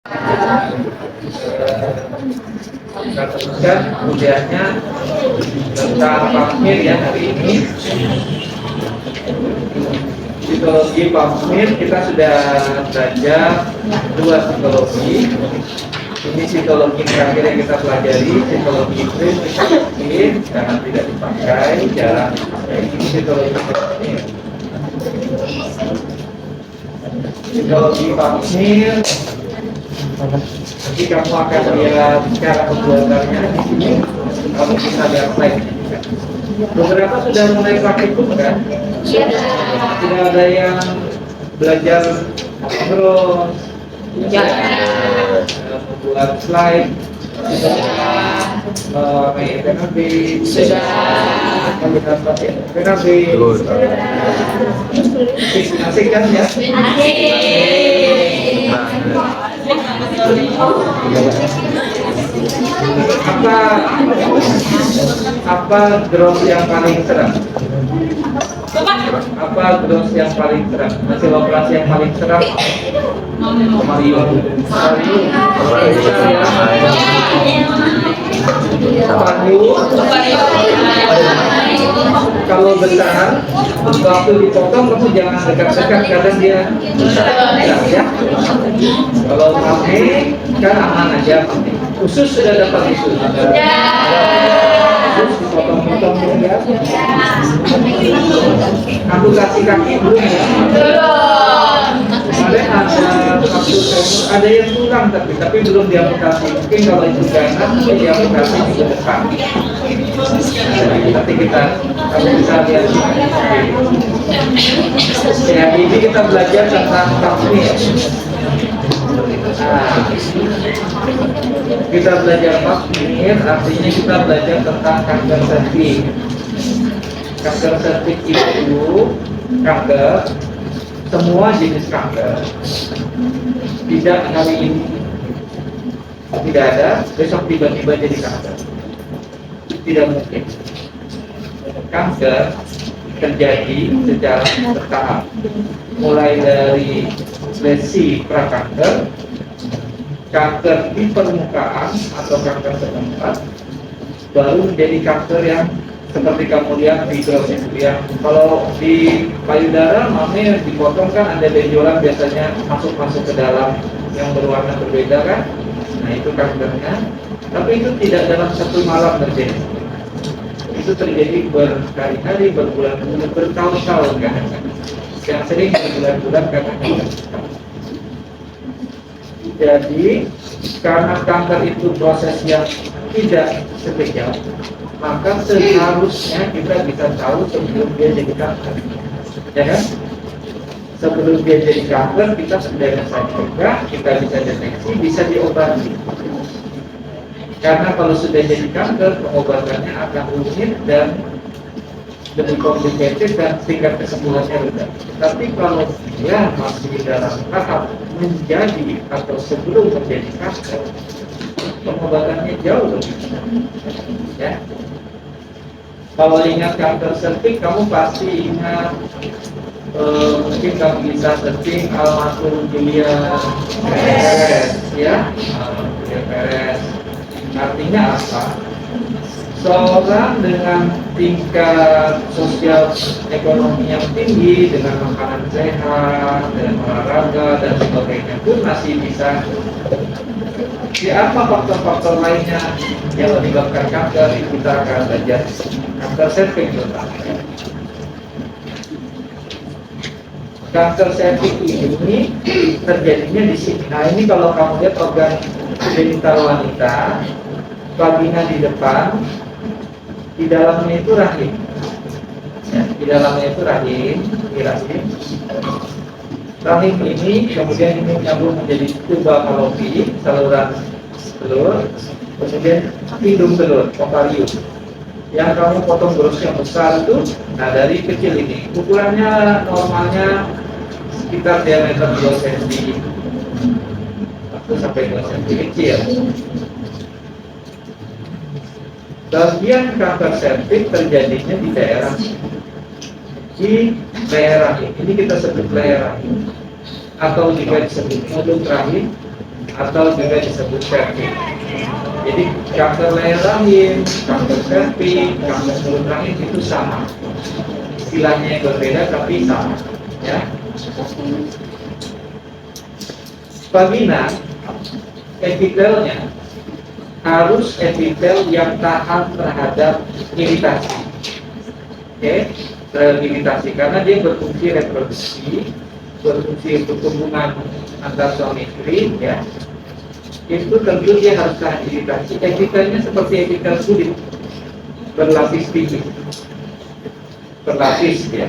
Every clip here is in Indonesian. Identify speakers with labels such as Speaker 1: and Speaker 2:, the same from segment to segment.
Speaker 1: Kita teruskan kemudiannya tentang pamfir ya hari ini. Psikologi pamfir kita sudah belajar dua psikologi. Ini psikologi terakhir yang kita pelajari, psikologi prinsip karena tidak dipakai, jarang dipakai. Ini psikologi pamfir. Psikologi pamfir. Nanti kamu akan lihat cara pembuatannya di sini. Kamu bisa lihat slide. Beberapa sudah mulai praktikum kan? Sudah ada yang belajar terus membuat slide. PNB sudah melihat PNB asik kan ya? Apa gross yang paling seram? Apa gross yang paling seram? Hasil operasi yang paling seram? Mario. Kalau besar, waktu dipotong kamu jangan dekat-dekat karena dia besar ya. Kalau rame kan aman aja. Usus sudah dapat usus. Usus dipotong-potong ya. Amputasi kaki belum ya? Ada yang kurang tapi belum diamputasi. Mungkin kalau itu ganas diamputasi di depan. Nanti kita bisa lihat. Ya, ini kita belajar tentang pamfir. Kita belajar pamfir artinya kita belajar tentang kanker cervix. Kanker cervix itu kanker, semua jenis kanker. Tidak hari ini tidak ada, besok tiba-tiba jadi kanker. Tidak mungkin. Kanker terjadi secara bertahap, mulai dari lesi prakanker, kanker di permukaan atau kanker setempat, baru menjadi kanker yang seperti kamu lihat di grafis yang kalau di payudara mami dipotong kan ada benjolan biasanya masuk ke dalam yang berwarna berbeda kan. Nah itu kankernya, tapi itu tidak dalam satu malam terjadi. Itu terjadi berkali-kali, berbulan-bulan, bertahun-tahun kan. Yang sering berbulan-bulan karena kanker. Jadi karena kanker itu proses yang tidak sekejap, maka seharusnya kita bisa tahu sebelum dia jadi kanker, ya kan? Sebelum dia jadi kanker kita sudah bisa cegah, kita bisa deteksi, bisa diobati. Karena kalau sudah jadi kanker, pengobatannya akan rumit dan lebih komplikated dan tingkat kesembuhannya rendah. Tapi kalau dia masih dalam tahap menjadi atau sebelum menjadi kanker, pengobatannya jauh lebih mudah. Ya. Kalau ingat kanker cervix, kamu pasti ingat mungkin kamu bisa searching almarhum Julia Perez, ya, Julia Perez. Artinya apa? Seorang dengan tingkat sosial ekonomi yang tinggi, dengan makanan sehat, dengan olahraga dan sebagainya pun masih bisa. Apa faktor-faktor lainnya yang menyebabkan kanker? Kita akan belajar kanker cervix terutama. Kanker cervix ini terjadinya di sini. Nah ini kalau kamu lihat organ genital wanita, vagina di depan, di dalamnya itu rahim. Ya, di dalamnya itu rahim, ini rahim. Rahim ini kemudian ini menyambung menjadi tuba fallopi, saluran telur, kemudian hidung telur, ovarium. Yang kamu potong gross yang besar itu, nah dari kecil ini, ukurannya normalnya sekitar diameter 2 cm, 1 sampai 2 cm kecil. Bagian kanker cervix terjadinya di daerah ini kita sebut leher rahim, atau jika disebut mulut rahim, atau juga disebut cervix. Jadi kanker leher rahim, kanker cervix, kanker mulut rahim itu sama. Istilahnya yang berbeda tapi sama. Ya. Vagina, epitelnya harus epitel yang tahan terhadap iritasi. Oke, terhadap iritasi karena dia berfungsi reproduksi, berfungsi untuk hubungan antar suami istri, ya. Itu tentu dia harus tahan iritasi. Epitelnya seperti epitel kulit, berlapis tipis, berlapis, ya.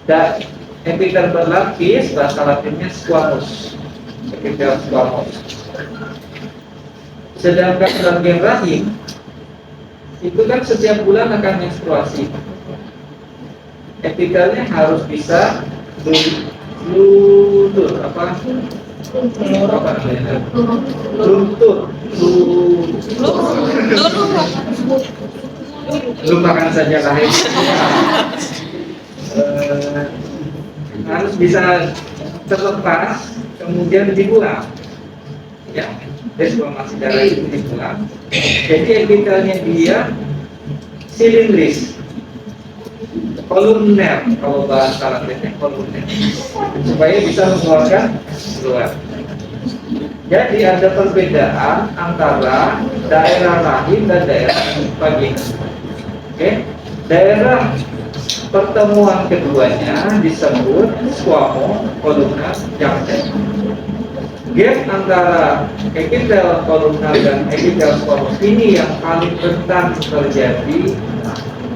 Speaker 1: Dan epitel berlapis bahasa Latinnya squamous, epitel squamous. Sedangkan bagian rahim itu kan setiap bulan akan menstruasi. Epitelnya harus bisa luntur, lupakan saja rahim. Harus bisa terlepas kemudian dibuang, ya. Desformasi darah itu dibuang. Jadi epitelnya dia silindris, kolumner, kalau bahasa Latinnya kolumner, supaya bisa mengeluarkan keluar. Jadi ada perbedaan antara daerah rahim dan daerah vagina. Oke, daerah pertemuan keduanya disebut squamous columnar junction. Gap antara epitel kolumnar dan epitel squamous ini yang paling rentan terjadi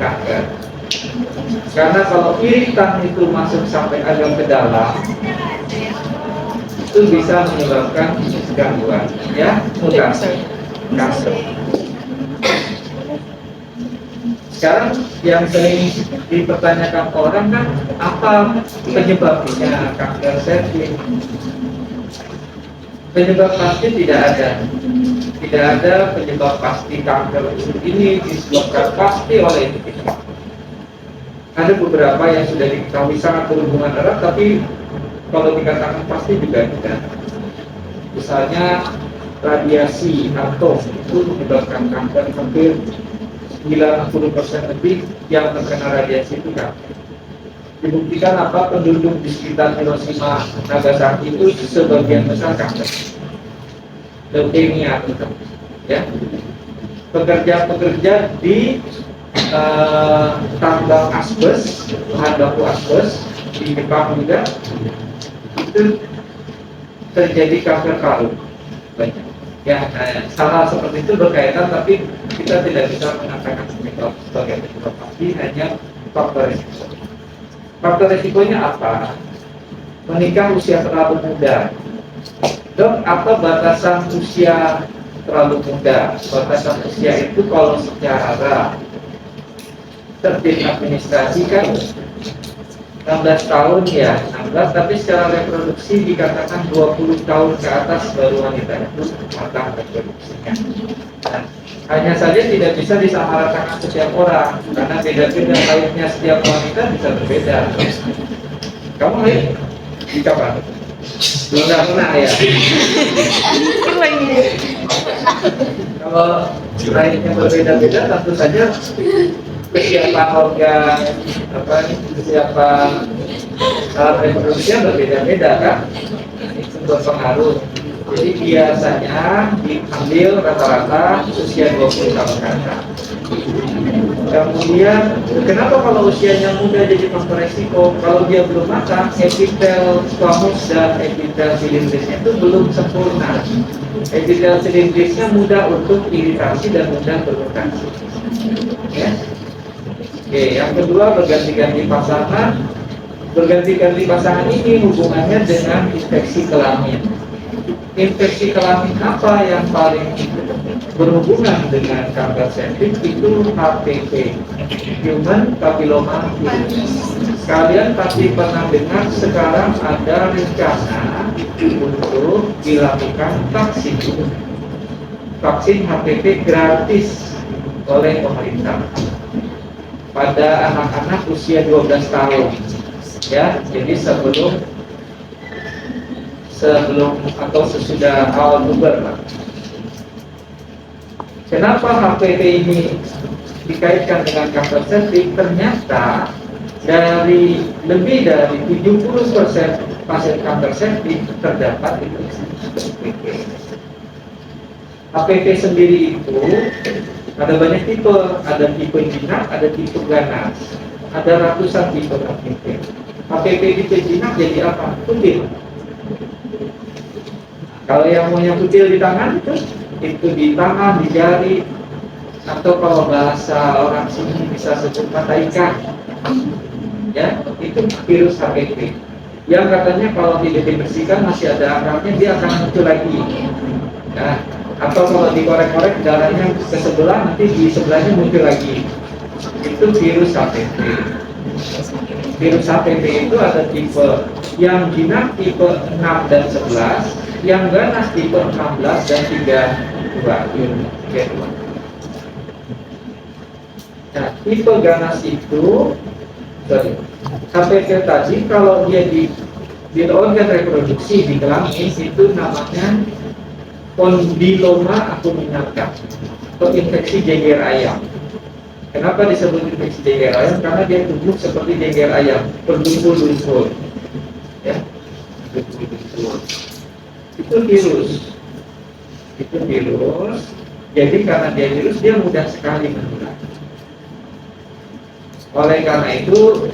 Speaker 1: kanker. Karena kalau iritan itu masuk sampai agak ke dalam, itu bisa menyebabkan gangguan, ya, mutasi, kanker. Sekarang yang sering dipertanyakan orang kan, apa penyebabnya kanker cervix? Penyebab pasti tidak ada penyebab pasti kanker ini disebabkan pasti oleh itu. Ada beberapa yang sudah diketahui sangat berhubungan erat, tapi kalau dikatakan pasti juga tidak. Misalnya radiasi atom itu menyebabkan kanker, hampir 90% lebih yang terkena radiasi itu kanker. Dibuktikan apa, penduduk di sekitar Hiroshima, Nagasaki itu sebagian besar kanker, leukemia, ya. Pekerja-pekerja di tambang asbes, bahan baku asbes di Jepang juga itu terjadi kanker paru banyak. Ya, hal-hal seperti itu berkaitan, tapi kita tidak bisa mengatakan sebagai penyebab pasti, hanya faktor risiko. Faktor risikonya apa? Menikah usia terlalu muda. Dok, apa batasan usia terlalu muda? Batasan usia itu kalau secara tertib administrasi kan 16 tahun, ya, 16, tapi secara reproduksi dikatakan 20 tahun ke atas baru wanita itu matang reproduksinya. Nah, hanya saja tidak bisa disamaratakan setiap orang, karena beda-beda haidnya setiap wanita bisa berbeda. Kamu haid di kapan? Belum pernah, ya? Kalau haidnya berbeda-beda, tentu saja kesiapan organ, kesiapan alat reproduksinya berbeda-beda, kan? Itu berpengaruh. Jadi biasanya diambil rata-rata usia 20 tahun ke atas. Kemudian, kenapa kalau usianya muda jadi faktor resiko? Kalau dia belum matang, epitel squamous dan epitel silindrisnya itu belum sempurna. Epitel silindrisnya mudah untuk iritasi dan mudah bermutasi. Ya. Oke, yang kedua, berganti-ganti pasangan. Berganti-ganti pasangan ini hubungannya dengan infeksi kelamin. Infeksi kelamin apa yang paling berhubungan dengan kanker cervix? Itu HPV, Human Papilloma Virus. Kalian pasti pernah dengar sekarang ada rencana untuk dilakukan vaksin HPV gratis oleh pemerintah pada anak-anak usia 12 tahun, ya. Jadi sebelum atau sesudah awal puber lah. Kenapa HPV ini dikaitkan dengan kanker cervix? Ternyata dari lebih dari 70% pasien kanker cervix terdapat infeksi HPV. HPV sendiri itu ada banyak tipe, ada tipe jinak, ada tipe ganas, ada ratusan tipe HPV. HPV tipe jinak jadi apa? Kutil. Kalau yang maunya kutil di tangan itu di tangan, di jari, atau kalau bahasa orang sini bisa sebut mata ikan, ya itu virus HPV. Yang katanya kalau tidak dibersihkan masih ada akarnya, dia akan muncul lagi. Nah, atau kalau dikorek-korek darahnya ke sebelah, nanti di sebelahnya muncul lagi. Itu virus HPV. Virus HPV itu ada tipe yang jinak tipe 6 dan 11, yang ganas tipe 16 dan 32. Nah, tipe ganas itu HPV tadi kalau dia di organ reproduksi di kelamin itu namanya kondiloma acuminata atau infeksi jeger ayam. Kenapa disebut infeksi jeger ayam? Karena dia tumbuh seperti jeger ayam, berdumpul-dumpul. Ya, berdumpul-dumpul. Itu virus. Itu virus. Jadi karena dia virus, dia mudah sekali menular. Oleh karena itu,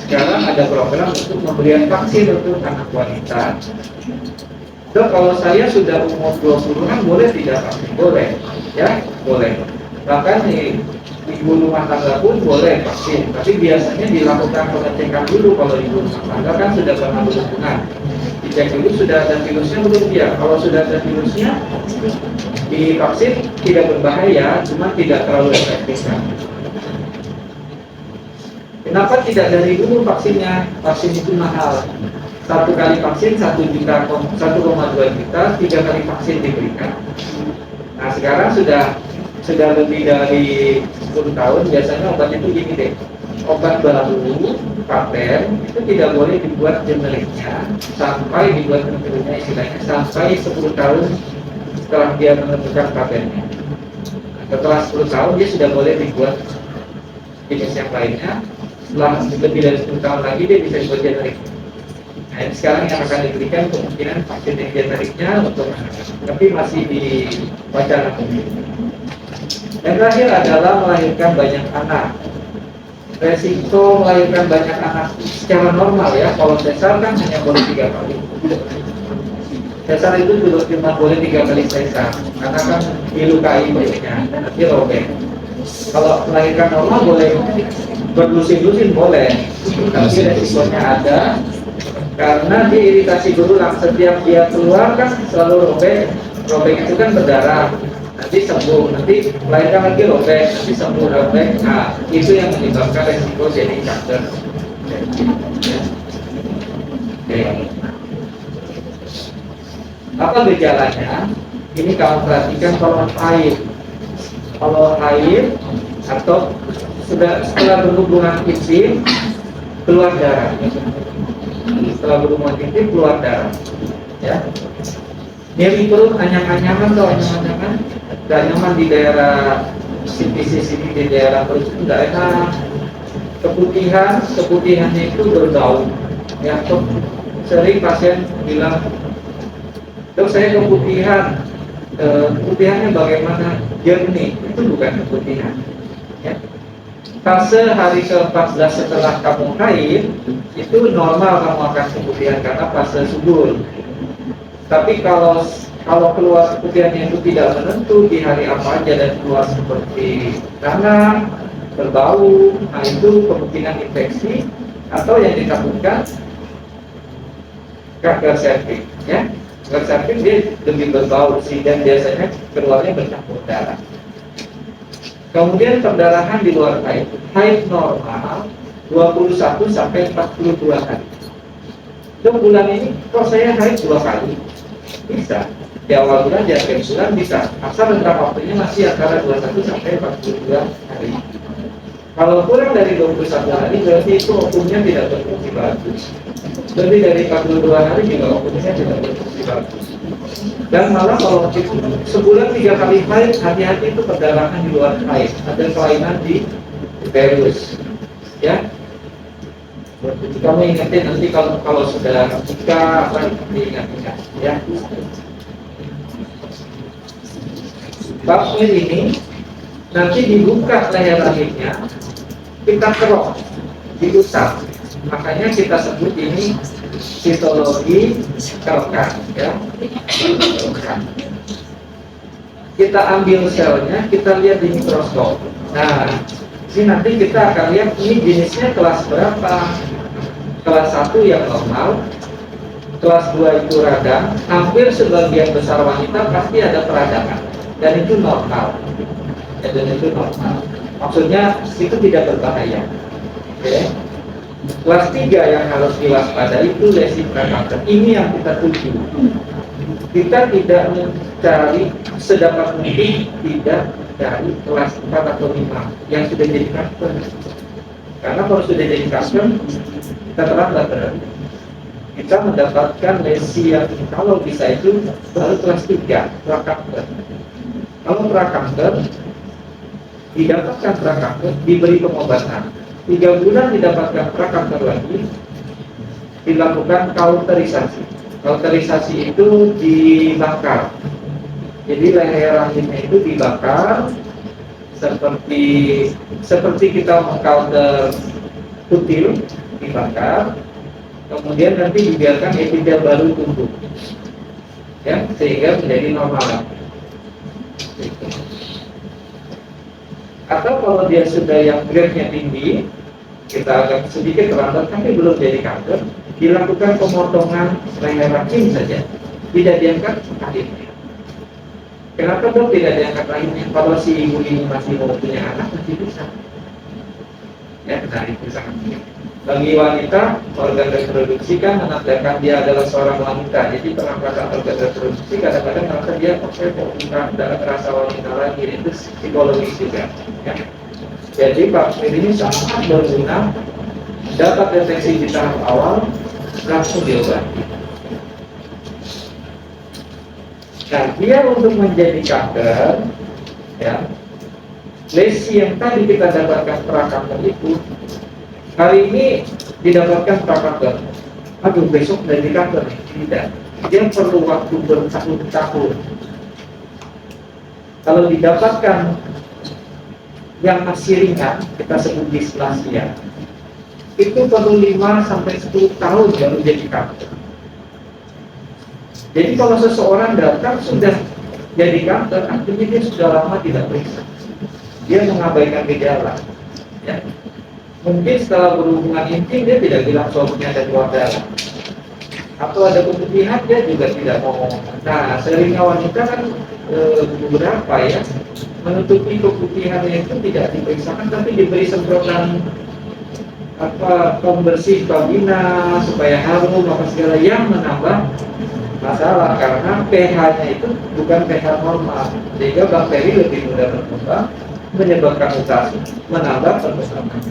Speaker 1: sekarang ada program untuk pemberian vaksin untuk anak wanita. Dok, kalau saya sudah umur 20-an boleh tidak vaksin? Boleh, ya, boleh. Bahkan di ibu rumah tangga pun boleh vaksin, tapi biasanya dilakukan pengecekan dulu kalau ibu rumah tangga kan sudah pernah berhubungan. Dicek dulu sudah ada virusnya belum ya. Kalau sudah ada virusnya, divaksin tidak berbahaya, cuma tidak terlalu efektif. Kenapa tidak dari dulu vaksinnya? Vaksin itu mahal. Satu kali vaksin 1,2 juta, 3 kali vaksin diberikan. Nah sekarang sudah lebih dari 10 tahun. Biasanya obat itu gini deh, obat baru paten itu tidak boleh dibuat generiknya sampai dibuat generiknya istilahnya sampai 10 tahun setelah dia menentukan patennya. Setelah 10 tahun dia sudah boleh dibuat jenis yang lainnya. Setelah lebih dari 10 tahun lagi dia bisa dibuat generik. Nah ini sekarang yang akan diberikan kemungkinan vaksin yang generiknya untuk anak-anak, tapi masih diwacanakan. Yang terakhir adalah melahirkan banyak anak. Resiko melahirkan banyak anak secara normal ya, kalau sesar kan hanya boleh 3 kali. Sesar itu juga cuma boleh 3 kali sesar, karena kan dilukai bayinya, nanti robek. Kalau melahirkan normal boleh berlusin-lusin boleh, tapi resikonya ada karena dia iritasi berulang. Setiap dia keluar kan selalu robek itu kan berdarah, nanti sembuh, nanti melahirkan lagi robek, nanti sembuh robek. Nah itu yang menyebabkan resiko jadi kanker. Apa gejalanya? Ini kamu perhatikan kalau haid atau setelah berhubungan intim keluar darah. Setelah berhubungan intim keluar darah, ya. Nyeri perut, anyang-anyangan atau anyang-anyangan, gak nyaman di daerah sipisis ini, di daerah perut itu gak enak. Keputihannya itu berbau. Ya, sering pasien bilang, dok saya keputihan. Keputihannya bagaimana? Jernih, itu bukan keputihan. Ya. Fase hari ke-14 setelah kamu haid itu normal kamu akan keputihan karena fase subur. Tapi kalau keluar keputihannya itu tidak menentu di hari apa aja dan keluar seperti tanah, berbau, nah itu kemungkinan infeksi atau yang ditakutkan kanker cervix, ya. Kanker cervix dia lebih berbau sih dan biasanya keluarnya bercampur darah. Kemudian perdarahan di luar haid normal 21 sampai 42 kali. Dok bulan ini kok saya haid 2 kali? Bisa. Di awal bulan di akhir bulan bisa. Asal rentang waktunya masih antara 21 sampai 42 hari. Kalau kurang dari 21 hari berarti itu hukumnya tidak berfungsi bagus. lebih dari 42 hari juga openingnya tidak begitu bagus. Dan malah kalau sebulan 3 kali haid, hati-hati itu perdarahan di luar haid, ada kelainan di uterus, ya. Kamu ingetin nanti kalau sudah nikah apa diingat-ingat, ya. Bab ini nanti dibuka leher rahimnya, kita kerok, diusap. Makanya kita sebut ini histologi kerokan, ya. Kita ambil selnya, kita lihat di mikroskop. Nah, ini nanti kita akan lihat ini jenisnya kelas berapa. Kelas 1 yang normal, kelas 2 itu radang, hampir sebagian besar wanita pasti ada peradangan, dan itu normal. Ya, dan itu normal. Maksudnya itu tidak berbahaya. Oke. Kelas 3 yang harus diwaspadai itu lesi prakanker. Ini yang kita tuju. Kita tidak mencari sedapat mungkin, tidak dari kelas 4 atau 5 yang sudah jadi kanker. Karena kalau sudah jadi kanker, kita terlambat berarti. Kita mendapatkan lesi yang kalau bisa itu baru kelas 3, prakanker. Kalau prakanker, didapatkan prakanker, diberi pengobatan. 3 bulan didapatkan prakanker lagi, dilakukan kauterisasi. Kauterisasi itu dibakar. Jadi leher rahimnya itu dibakar seperti kita mengkauter kutil, dibakar. Kemudian nanti dibiarkan epitel baru tumbuh, ya, sehingga menjadi normal. Atau kalau dia sudah yang grade-nya tinggi, kita agak sedikit terlambat tapi belum jadi kanker, dilakukan pemotongan leher rahim saja, tidak diangkat rahimnya. Kenapa dok tidak diangkat rahimnya? Kalau si ibu ini masih mau punya anak, masih bisa. Ya, nah itu sangat penting. Bagi wanita, organ reproduksi kan menandakan dia adalah seorang wanita. Jadi pengangkatan organ reproduksi kadang-kadang merasa dia bukan dalam rasa wanita lagi. Itu psikologis juga, ya. Jadi Pak ini sangat berguna. Dapat deteksi di tahap awal, langsung diobati. Nah, dia untuk menjadi kanker, ya, lesi yang tadi kita dapatkan prakanker itu, hari ini didapatkan prakanker, aduh besok jadi kanker, tidak. Dia perlu waktu bertahun-tahun. Kalau didapatkan yang masih ringan, kita sebut displasia, itu perlu 5-10 tahun baru jadi kanker. Jadi kalau seseorang datang sudah jadi kanker, artinya dia sudah lama tidak periksa. Dia mengabaikan gejala, ya. Mungkin setelah berhubungan intim dia tidak bilang suaminya ada keluar darah, atau ada keputihan dia juga tidak mau. Nah, seringnya wanita kan beberapa ya menutupi keputihannya itu tidak diperiksakan, tapi diberi semprotan pembersih vagina supaya harum apa segala yang menambah masalah, karena pH-nya itu bukan pH normal, sehingga bakteri lebih mudah berkembang, menyebabkan mutasi, menambah perbesaran.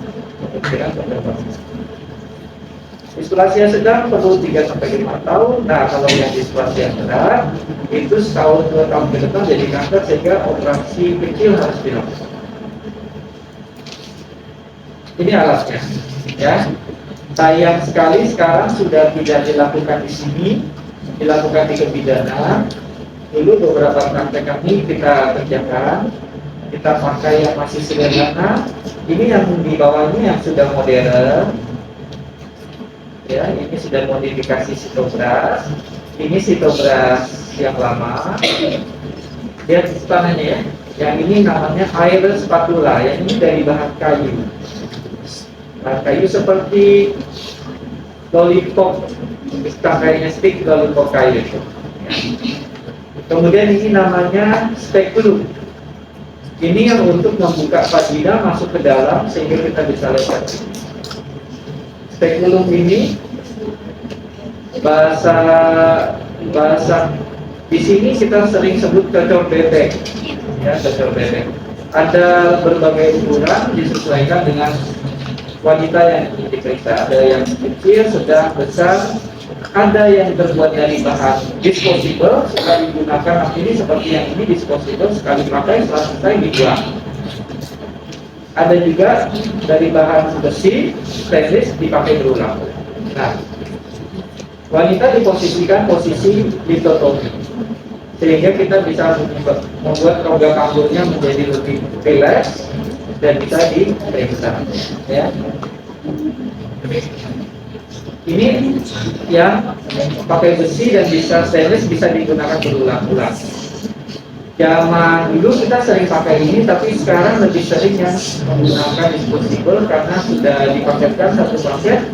Speaker 1: Displasia sedang perlu 3-5 tahun. Nah, kalau yang displasia berat itu setahun 2 tahun ke depan jadi kanker, sehingga operasi kecil harus dilakukan. Ini alatnya, ya. Sayang sekali sekarang sudah tidak dilakukan di sini, dilakukan di kebidanan. Dulu beberapa praktek kami kita kerjakan, kita pakai yang masih sederhana. Ini yang di bawah ini yang sudah modern, ya. Ini sudah modifikasi sitobras. Ini sitobras yang lama. Lihat tangannya ya. Yang ini namanya air spatula. Yang ini dari bahan kayu. Bahan kayu seperti lollipop, kayaknya stick lollipop kayu itu. Kemudian ini namanya spekulum. Ini yang untuk membuka vagina masuk ke dalam sehingga kita bisa lihat. Spekulum ini bahasa di sini kita sering sebut cocor bebek, ya, cocor bebek. Ada berbagai ukuran disesuaikan dengan wanita yang ingin diperiksa. Ada yang kecil, sedang, besar, ada yang terbuat dari bahan disposable, sekali digunakan. Nah, ini seperti yang ini disposable, sekali pakai setelah selesai dibuang. Ada juga dari bahan besi, stainless, dipakai berulang. Nah, wanita diposisikan posisi litotomi, sehingga kita bisa membuat rongga panggulnya menjadi lebih rileks dan bisa diperiksa. Ya. Ini yang pakai besi dan bisa stainless, bisa digunakan berulang-ulang. Zaman dulu kita sering pakai ini, tapi sekarang lebih sering yang menggunakan disposable karena sudah dipaketkan satu paket.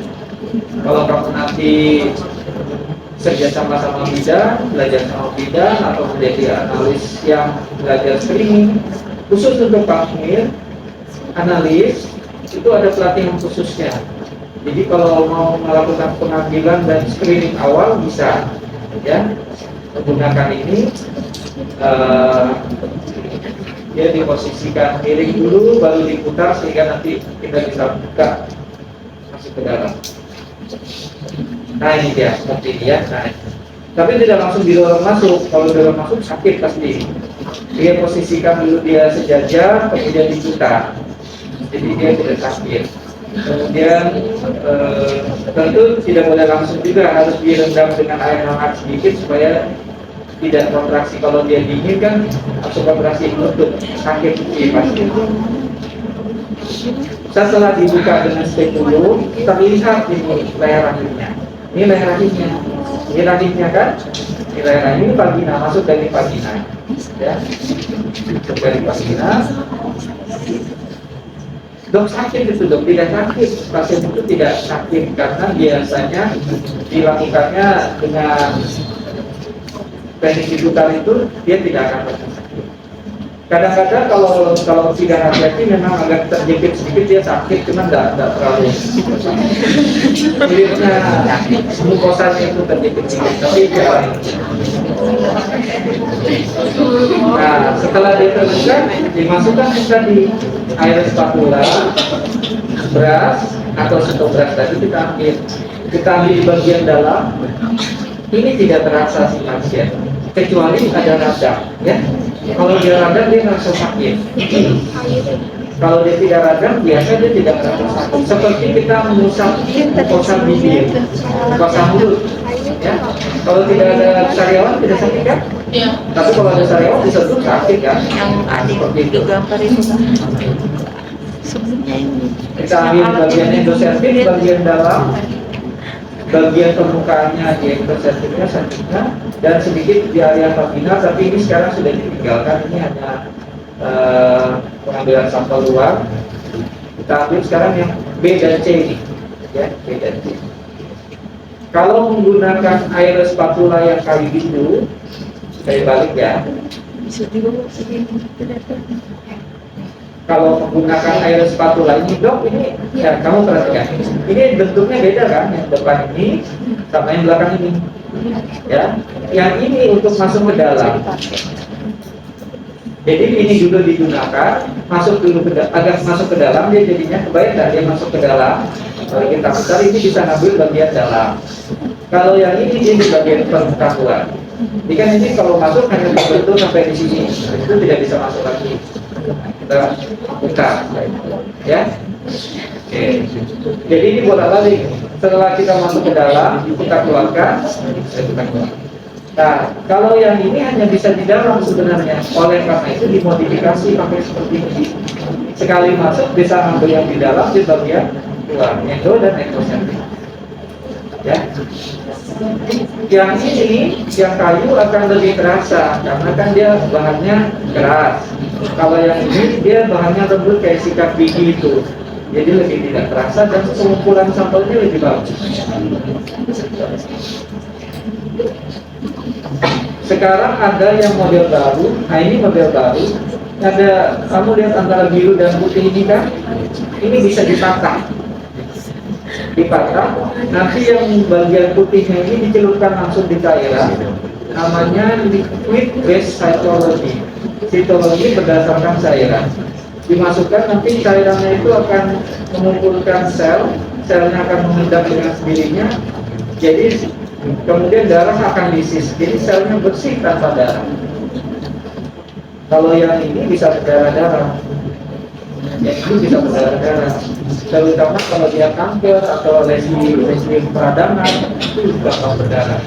Speaker 1: Kalau kamu nanti kerja sama bidan, belajar sama bidan, atau menjadi analis yang belajar screening, khusus untuk pamir, analis, itu ada pelatihan khususnya. Jadi kalau mau melakukan pengambilan dan screening awal bisa, ya, menggunakan ini. Dia diposisikan miring dulu, baru diputar sehingga nanti kita bisa buka masuk ke dalam. Nah ini dia, seperti ini ya. Nah, tapi tidak langsung didorong masuk. Kalau didorong masuk sakit pasti. Dia posisikan dulu dia sejajar, kemudian diputar. Jadi dia tidak sakit. Kemudian tentu tidak boleh langsung juga, harus direndam dengan air hangat sedikit supaya tidak kontraksi. Kalau dia dingin kan langsung kontraksi menutup, sakit pasti. Setelah dibuka dengan spatula, terlihat ini leher rahimnya. Ini leher rahimnya. Ini rahimnya kan? Ini leher rahim, ini vagina, masuk dari vagina. Ya, masuk dari vagina. Dok sakit itu dok, tidak sakit. Pasien itu tidak sakit karena biasanya dilakukannya dengan teknik diputar itu dia tidak akan sakit. Kadang-kadang kalau tidak hati-hati memang agak terjepit sedikit dia sakit, cuma tidak terlalu. Kulitnya mukosanya itu terjepit sedikit, tapi jarang. Nah, setelah dia terbuka, dimasukkan tadi air spatula, beras atau stok beras tadi kita ambil di bagian dalam. Ini tidak terasa si pasien, kecuali ada radang, ya. Kalau dia radang dia merasa sakit. Kalau dia tidak radang, biasa dia tidak merasa sakit. Seperti kita mengusap mukosa bibir, mukosa mulut, ya. Kalau tidak ada sariawan tidak sakit kan? Iya. Tapi kalau ada sariawan disentuh sakit kan?
Speaker 2: Yang adik di gambar itu kan. Sebelumnya ini.
Speaker 1: Kita ambil bagian endoservix, bagian dalam. Bagian permukaannya di endoservixnya sakitnya dan sedikit di area vagina, tapi ini sekarang sudah ditinggalkan. Ini hanya pengambilan sampel luar. Kita ambil sekarang yang B dan C ini, ya, B dan C. Kalau menggunakan air spatula yang kayu gitu, saya balik ya.
Speaker 2: Bisa juga segini.
Speaker 1: Kalau menggunakan air spatula ini dok, ini ya kamu perhatikan, ini bentuknya beda kan, yang depan ini sama yang belakang ini, ya. Yang ini untuk masuk ke dalam. Jadi ini juga digunakan, masuk dulu agar masuk ke dalam, dia jadinya kebayang dia masuk ke dalam. Kalau kita putar ini bisa ngambil bagian dalam. Kalau yang ini di bagian permukaan luar. Jadi kan ini kalau masuk hanya terbentuk sampai di sini, itu tidak bisa masuk lagi. Kita buka, ya. Oke. Jadi ini bola balik. Setelah kita masuk ke dalam, kita keluarkan. Nah, kalau yang ini hanya bisa di dalam sebenarnya. Oleh karena itu dimodifikasi pakai seperti ini. Sekali masuk bisa ambil yang di dalam di bagian luar, endo dan endoservix. Ya. Yang ini, yang kayu akan lebih terasa karena kan dia bahannya keras. Kalau yang ini dia bahannya lembut kayak sikat gigi itu, jadi lebih tidak terasa dan pengumpulan sampelnya lebih bagus. Sekarang ada yang model baru. Nah ini model baru. Ada, kamu lihat antara biru dan putih ini kan? Ini bisa dipatah. Nanti yang bagian putihnya ini dicelupkan langsung di cairan, namanya liquid based cytology. Cytology berdasarkan cairan. dimasukkan, nanti cairannya itu akan mengumpulkan selnya akan mengendap dengan sendirinya, jadi kemudian darah akan disis, jadi selnya bersih tanpa darah. Kalau yang ini bisa berdarah-darah, yang ini bisa berdarah-darah, terutama kalau dia kanker atau lesi peradangan, itu juga akan berdarah.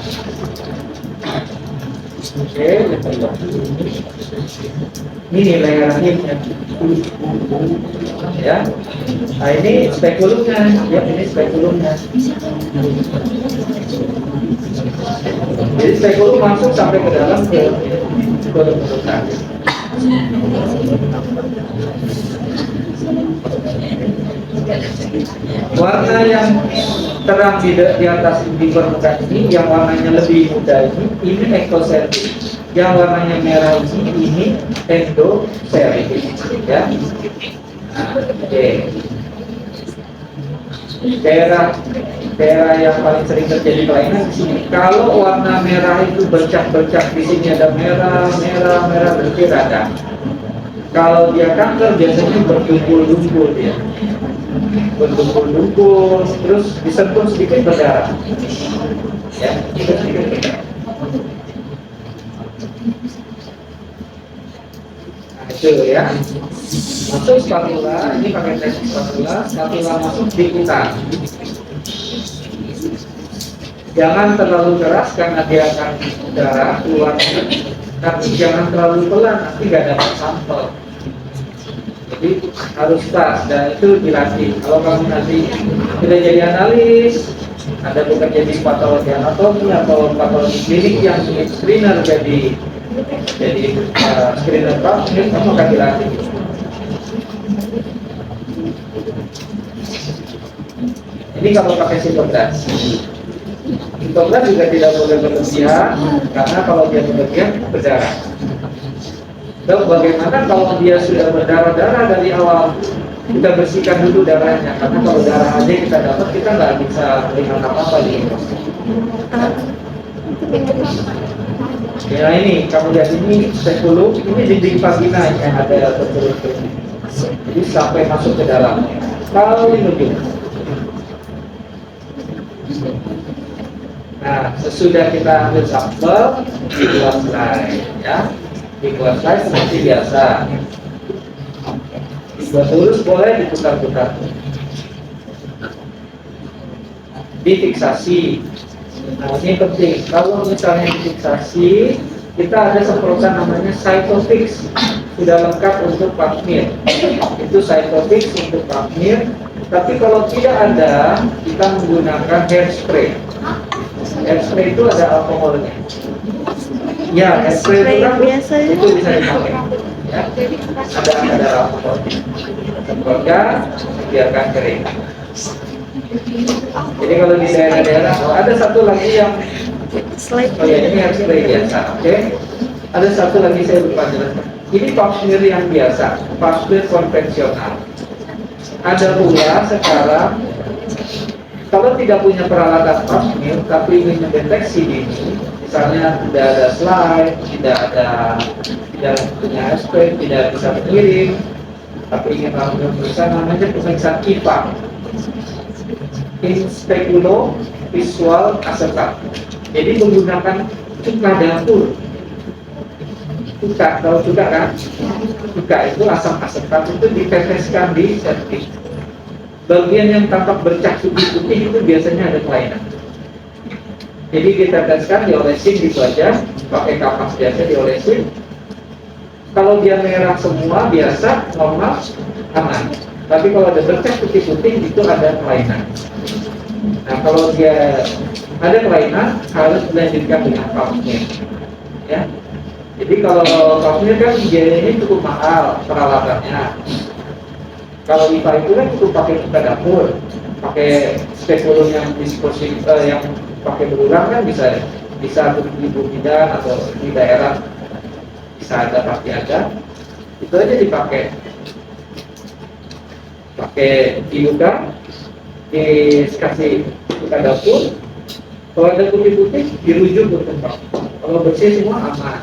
Speaker 1: Oke, ini layer rahimnya, ya. Nah ini spekulumnya, ya ini spekulumnya. Jadi spekulum masuk sampai ke dalam ke mulut kaki. Warna yang terang di atas di permukaan ini, yang warnanya lebih muda ini ektosertik. Yang warnanya merah ini endosertik, ya. Oke. Daerah yang paling sering terjadi kelainan di sini. Kalau warna merah itu bercak-bercak, di sini ada merah berarti radang. Kalau dia kanker biasanya berdumpul-dumpul dia. Berdumpul-dumpul, terus disentuh sedikit berdarah. Ya, sedikit berdarah. Nah, itu ya. Masuk spatula, ini pakai teknik spatula masuk diputar. Jangan terlalu keras karena dia akan darah keluar, tapi jangan terlalu pelan, nanti nggak dapat sampel. Jadi harus pas, dan itu dilatih. Kalau kamu nanti tidak jadi analis, ada bekerja di patologi anatomi atau patologi klinik yang screener jadi screener pasien, kamu akan dilatih. Ini kalau pakai sitogras. Sitogras juga tidak boleh berlebihan, karena kalau dia berlebihan berdarah. Dan bagaimana kalau dia sudah berdarah-darah dari awal, kita bersihkan dulu darahnya, karena kalau darah aja kita dapat, kita nggak bisa melihat apa-apa di proses. Ya ini, kamu lihat ini spekulum, ini dinding vagina yang ada berturut-turut. Jadi sampai masuk ke dalam. Kalau ini nah, sesudah kita ambil sampel, dibuat slide, ya. Dibuat slide seperti biasa. Dibuat lurus boleh, diputar-putar. Difiksasi. Nah, ini penting. Kalau misalnya difiksasi, kita ada semprotan namanya Cytofix. Sudah lengkap untuk Pap-smear. Itu Cytofix untuk Pap-smear. Tapi kalau tidak ada, kita menggunakan hairspray. Hairspray itu ada alkoholnya. Ya, hairspray itu kan
Speaker 2: biasa
Speaker 1: itu bisa dipakai. Ya. Ada alkohol. Semprotkan, biarkan kering. Jadi kalau di daerah-daerah, ada satu lagi yang oh ya, ini hairspray biasa, oke? Ada satu lagi saya lupa jelaskan. Ini Pap-smear yang biasa, Pap-smear konvensional. Ada pula sekarang, kalau tidak punya peralatan Pap-smear tapi ingin mendeteksi dini, misalnya tidak ada slide, tidak punya hairspray, tidak bisa mengirim, tapi ingin melakukan pemeriksaan, namanya pemeriksaan IPA, Inspeculo Visual Acetat. Jadi menggunakan cuka dapur. Cuka, tahu cuka kan? Cuka itu asam asetat, itu diteteskan di septic. Bagian yang tampak bercak putih-putih itu biasanya ada kelainan. Jadi kita teskan, diolesin gitu aja, pakai kapas biasa diolesin. Kalau dia merah semua biasa, normal, aman. Tapi kalau ada bercak putih-putih itu ada kelainan. Nah kalau dia ada kelainan, harus dilanjutkan dengan Pap-smear. Ya. Jadi kalau Pap-smear kan biayanya cukup mahal peralatannya. Kalau IPA itu kan cukup pakai cuka dapur, pakai spekulum yang disposif, yang pakai berulang kan bisa untuk ibu bidan atau di daerah bisa ada, pasti ada. Itu aja dipakai. Pakai diluka, dikasih cuka dapur. Kalau ada putih-putih dirujuk ke tempat. Kalau bersih semua aman.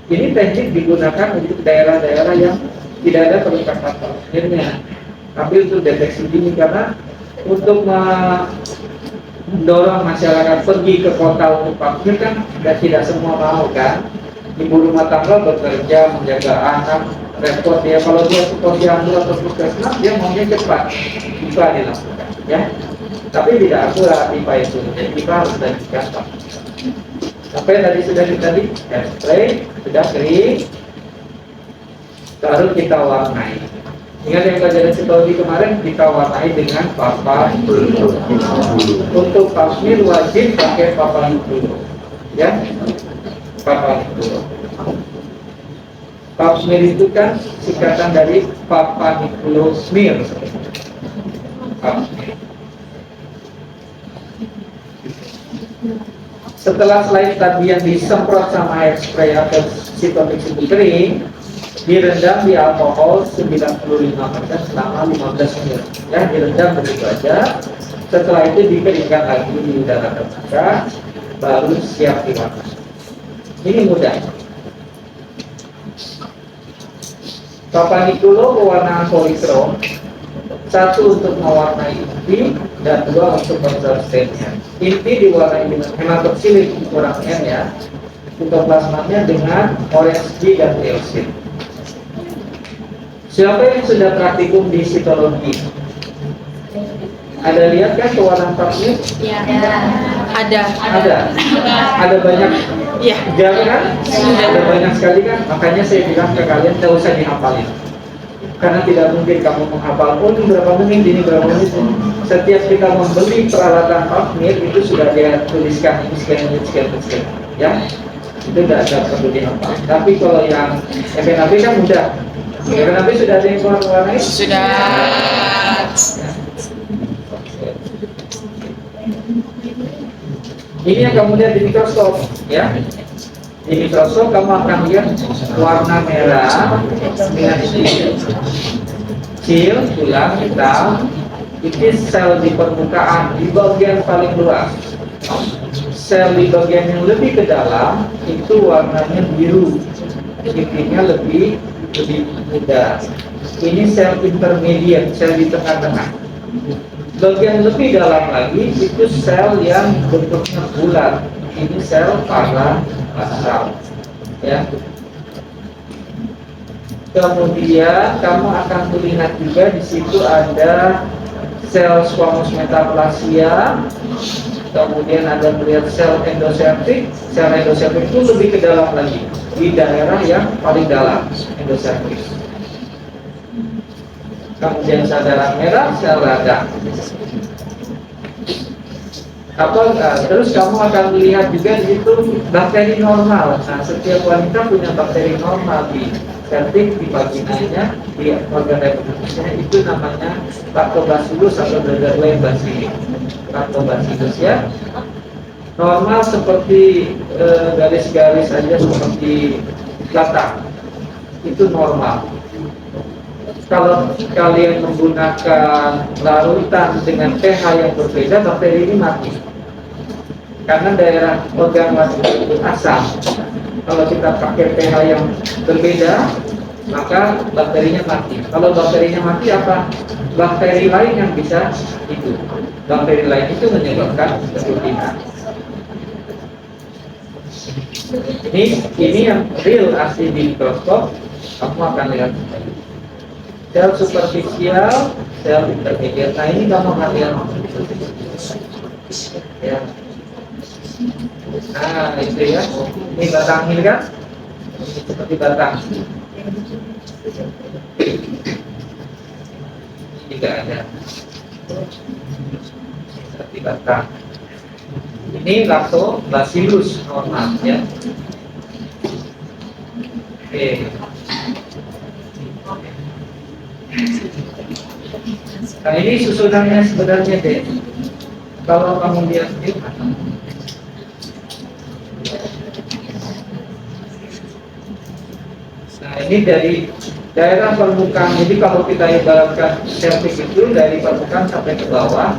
Speaker 1: Ini teknik digunakan untuk daerah-daerah yang tidak ada peningkatan pasmirnya. Tapi untuk deteksi dini, karena untuk mendorong masyarakat pergi ke kota untuk pasmir kan tidak semua mau kan. Ibu rumah tangga bekerja menjaga anak, repot ya. Kalau dia ke posyandu atau puskesmas, dia maunya cepat IPA dilakukan ya. Tapi tidak akurat IPA itu, jadi IPA harus dari kantor. Sampai tadi sudah spray, sudah kering, baru kita warnai. Ingat yang pelajaran psikologi kemarin, kita warnai dengan papan bulu. Untuk pasmir wajib pakai papan bulu, ya, papan bulu. Pasmir itu kan singkatan dari papaniculo smear. Setelah slide tadi yang disemprot sama air spray atau sitonik itu kering, direndam di alkohol 95% selama 15 menit. Ya, direndam begitu aja. Setelah itu dikeringkan lagi di udara terbuka, baru siap diwarnai. Ini mudah. Papaniculo pewarnaan polikrom, satu untuk mewarnai inti dan dua untuk bersersennya. Inti diwarnai dengan hematoksilit kurang N ya, sitoplasmanya dengan orange G dan teosin. Siapa yang sudah praktikum di sitologi? Ada lihat kan pewarnaan pasmir?
Speaker 2: Ya. Ada.
Speaker 1: Ada banyak.
Speaker 2: Ya.
Speaker 1: Jangan ada banyak sekali kan. Makanya saya bilang ke kalian tidak usah dihafalin. Karena tidak mungkin kamu menghafal, oh ini berapa menit, ini berapa menit. Setiap kita membeli peralatan pasmir itu sudah dia tuliskan ini sekian, ya. Itu tidak perlu dihafal. Tapi kalau yang FNAB kan mudah. FNAB sudah ada yang warnai?
Speaker 2: Sudah.
Speaker 1: Ini yang kamu lihat di mikroskop, ya. Di mikroskop kamu akan lihat warna merah dengan kecil, tulang hitam. Itu sel di permukaan di bagian paling luas. Sel di bagian yang lebih ke dalam itu warnanya biru, intinya lebih muda. Ini sel intermediate, sel di tengah-tengah. Bagian lebih dalam lagi itu sel yang bentuknya bulat. Ini sel parabasal, ya. Kemudian kamu akan melihat juga di situ ada sel squamous metaplasia. Kemudian ada melihat sel endosertik. Sel endosertik itu lebih ke dalam lagi, di daerah yang paling dalam endosertik. Kemudian sel darah merah, sel radang. Terus kamu akan melihat juga di situ bakteri normal. Nah, setiap wanita punya bakteri normal di sertik, di vaginanya, di organ reproduksinya. Itu namanya lactobacillus atau Borderline bacillus. Lactobacillus ya. Normal seperti garis-garis saja seperti latar. Itu normal. Kalau kalian menggunakan larutan dengan pH yang berbeda, bakteri ini mati. Karena daerah organ wasir itu asam. Kalau kita pakai pH yang berbeda, maka bakterinya mati. Kalau bakterinya mati, apa? Bakteri lain yang bisa hidup. Bakteri lain itu menyebabkan kerugian. Ini yang real asli di mikroskop. Kamu akan lihat sel superficial, sel intermediate. Nah ini kamu akan lihat ya. Nah itu ya. Ini batang ini kan seperti batang. Tidak ada seperti batang. Ini lactobacillus normal ya. Oke. Nah ini susunannya sebenarnya deh. Kalau kamu lihat ini, nah ini dari daerah permukaan. Jadi kalau kita ibaratkan sertik itu dari permukaan sampai ke bawah.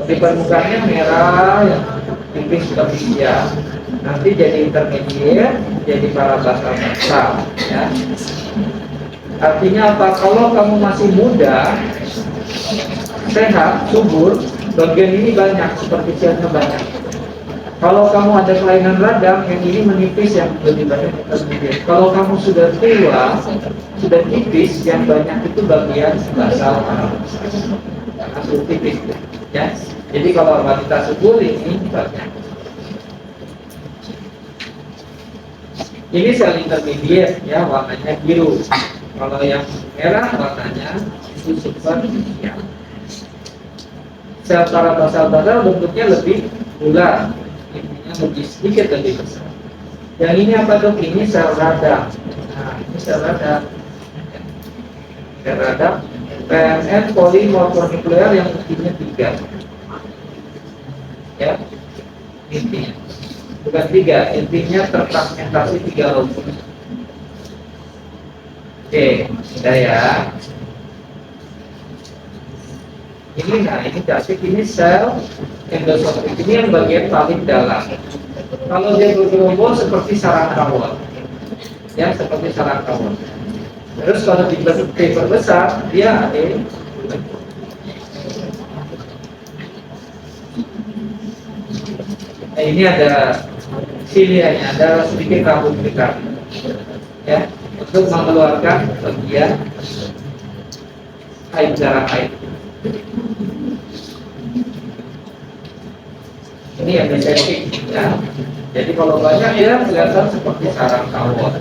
Speaker 1: Di permukaannya merah, ya, tipis superficial. Nanti jadi intermediate, jadi parabasal basal, ya. Artinya apa? Kalau kamu masih muda, sehat, subur, bagian ini banyak, superficialnya banyak. Kalau kamu ada kelainan radang, yang ini menipis, yang lebih banyak intermediate. Kalau kamu sudah tua, sudah tipis, yang banyak itu bagian basal karena sudah tipis, ya. Jadi kalau wanita subur ini banyak. Ini sel intermediate, ya, warnanya biru. Kalau yang merah warnanya itu superficial. Sel parabasal-basal bentuknya lebih bulat, intinya lebih sedikit lebih besar. Yang ini apa dok? Ini sel radang. Nah, ini sel radang. Sel radang PMN polimorfonuklear yang intinya 3. Ya, intinya bukan 3, intinya terfragmentasi 3 lobus. Oke, sudah ya. Ini, nah ini cantik, ini sel endosofik, ini yang bagian paling dalam. Kalau dia bergerombol seperti sarang tawon, ya, seperti sarang tawon. Terus kalau diperbesar, dia ada. Nah, ini ada silianya, ada sedikit rambut dekat, ya, untuk mengeluarkan bagian air, darah air. Ini yang septic, ya. Jadi kalau banyak ya kelihatan seperti sarang tawon.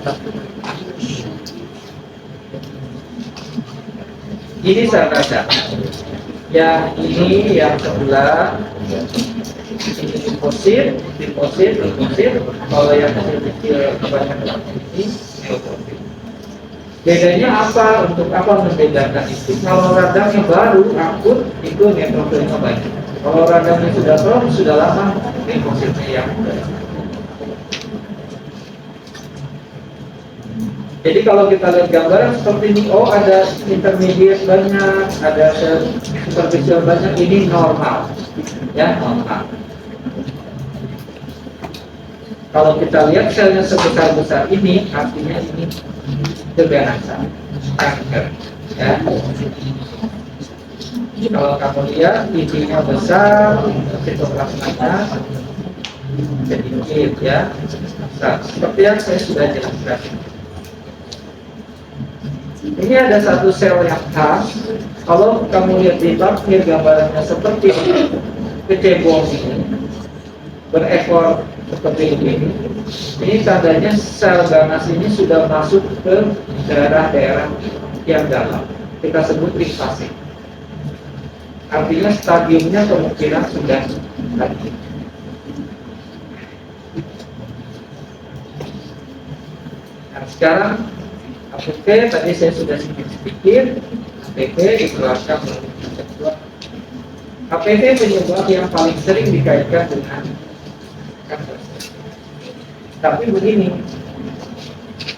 Speaker 1: Ini sel radang. Yang ini yang sebelah ini limfosit. Kalau yang kecil kebanyakan ini neutrofi. Bedanya apa? Untuk apa membedakan itu? Kalau radang yang baru akut itu neutrofilnya banyak. Kalau radangnya sudah kronis, sudah lama, limfositnya yang banyak. Jadi kalau kita lihat gambaran seperti ini, oh ada intermediate banyak, ada superficial banyak, ini normal, ya, normal. Kalau kita lihat selnya sebesar-besar ini, artinya ini keganasan, kanker, ya. Kalau kamu lihat intinya besar, sitoplasmanya sedikit, ya. Nah, seperti yang saya sudah jelaskan. Ini ada satu sel yang khas. Kalau kamu lihat di plasmir gambarannya seperti kecebong ini, berekor seperti ini. Ini tandanya sel ganas ini sudah masuk ke daerah-daerah yang dalam. Kita sebut limfasit. Artinya stadiumnya kemungkinan sudah tadi. Nah, sekarang APP tadi saya sudah sedikit. APP dikeluarkan melalui seksual. APP penyebab yang paling sering dikaitkan dengan kanker. Tapi begini,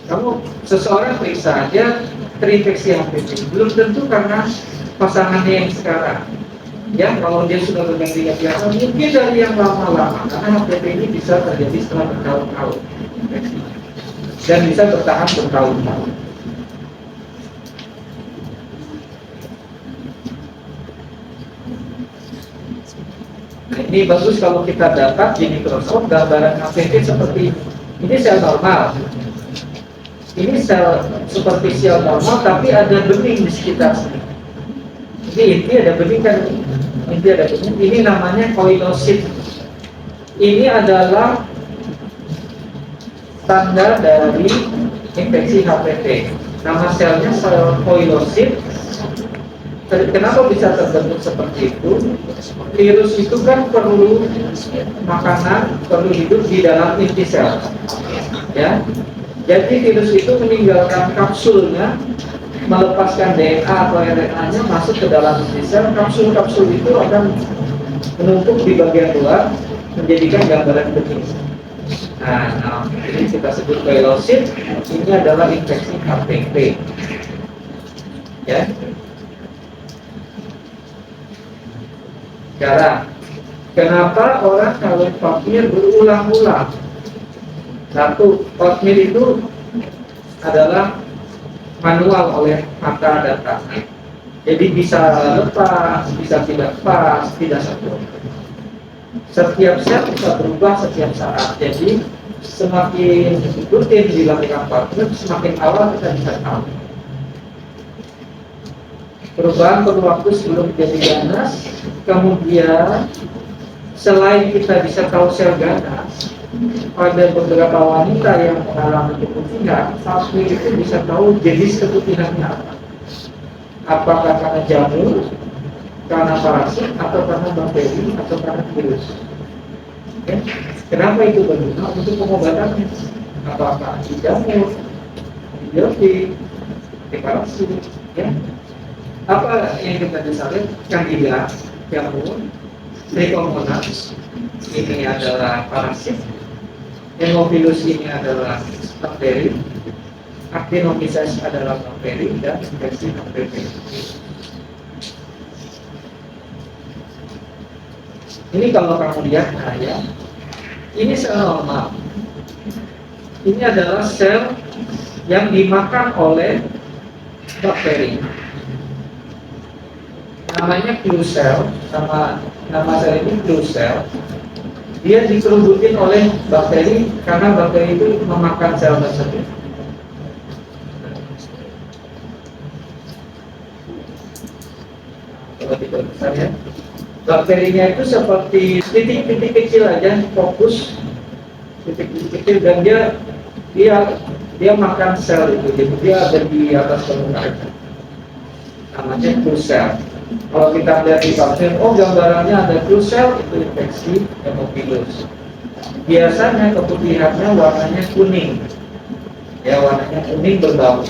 Speaker 1: kamu seseorang periksa aja terinfeksi HPV, belum tentu karena pasangannya yang sekarang. Ya, kalau dia sudah berganti biasa, mungkin dari yang lama-lama, karena HPV ini bisa terjadi setelah bertahun-tahun dan bisa bertahan bertahun-tahun. Nah, ini bagus kalau kita dapat di mikroskop gambaran HPV seperti ini. Ini sel normal, ini sel superficial normal, tapi ada bening di sekitar sini. Ini inti ada bening kan? Inti ada bening. Ini namanya koilosit. Ini adalah tanda dari infeksi HPV. Nama selnya sel koilosit. Kenapa bisa terbentuk seperti itu? Virus itu kan perlu makanan, perlu hidup di dalam inti sel, ya. Jadi virus itu meninggalkan kapsulnya, melepaskan DNA atau RNA-nya masuk ke dalam inti sel. Kapsul-kapsul itu akan menumpuk di bagian luar, menjadikan gambaran bening. Nah, ini kita sebut koilosit. Ini adalah infeksi HPV, ya. Sekarang, kenapa orang kalau pap-smear berulang-ulang? Satu, pap-smear itu adalah manual oleh mata dan tangan. Jadi bisa lepas, bisa tidak pas, tidak sempurna. Setiap sel bisa berubah setiap saat. Jadi semakin rutin dilakukan partner, semakin awal kita bisa tahu. Perubahan perlu waktu sebelum jadi ganas. Kemudian selain kita bisa tahu sel ganas, pada beberapa wanita yang mengalami keputihan, tapi itu bisa tahu jenis keputihannya apa. Apakah karena jamur, karena parasit, atau karena bakteri, atau karena virus. Ya. Kenapa itu berguna? Untuk pengobatannya. Apakah di jamur, antibiotik, antiparasit, ya. Apa yang kita bisa lihat? Candida, jamur, Trichomonas, ini adalah parasit, Haemophilus ini adalah bakteri, Actinomyces adalah bakteri, dan infeksi bakteri. Ini kalau kamu lihat, ya, ini sel normal. Ini adalah sel yang dimakan oleh bakteri. Namanya clue cell, sama nama sel ini clue cell. Dia dikerubutin oleh bakteri karena bakteri itu memakan sel tersebut. Coba besar ya. Bakterinya itu seperti titik-titik kecil aja, fokus titik-titik kecil, dan dia makan sel itu. Jadi dia ada di atas permukaan. Namanya clue cell. Kalau kita lihat di vaksin, oh gambarannya ada clue cell, itu infeksi Haemophilus. Biasanya keputihannya warnanya kuning, ya, warnanya kuning berbau.